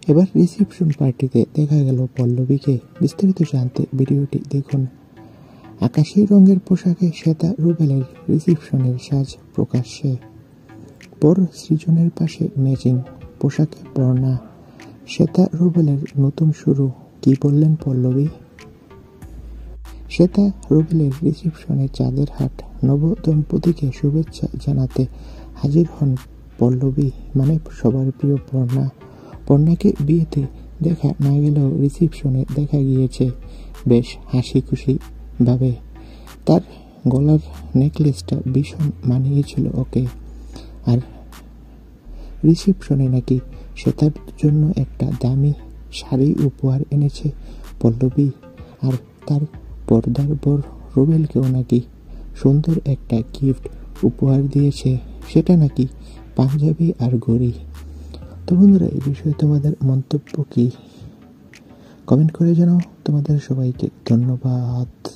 এবার রিসেপশন পার্টিতে দেখা গেল পল্লবীকে। বিস্তারিত জানতে ভিডিওটি দেখুন। আকাশী রঙের পোশাকে শ্বেতা রুবেলের রিসেপশনের সাজ প্রকাশ্যে। পর সৃজনের পাশে ম্যাচিং পোশাকে পর্ণা। শ্বেতা রুবেলের নতুন শুরু, কি বললেন পল্লবী? শ্বেতা রুবেলের রিসেপশনে চাঁদের হাট। নবদম্পতিকে শুভেচ্ছা জানাতে হাজির হন পল্লবী, মানে সবার প্রিয় পর্ণা। পর্ণাকে বিয়েতে দেখা না গেলেও রিসেপশনে দেখা গিয়েছে বেশ হাসি খুশি ভাবে। তার গলার নেকলেসটা ভীষণ মানিয়েছিল ওকে। আর রিসেপশনে নাকি শ্বেতার জন্য একটা দামি শাড়ি উপহার এনেছে পল্লবী। আর তার পর্দার বর রুবেলকেও নাকি সুন্দর একটা গিফট উপহার দিয়েছে, সেটা নাকি পাঞ্জাবি আর ঘড়ি। তো বন্ধুরা, এই বিষয়ে তোমাদের মন্তব্য কি? কমেন্ট করে জানাও। তোমাদের সবাইকে ধন্যবাদ।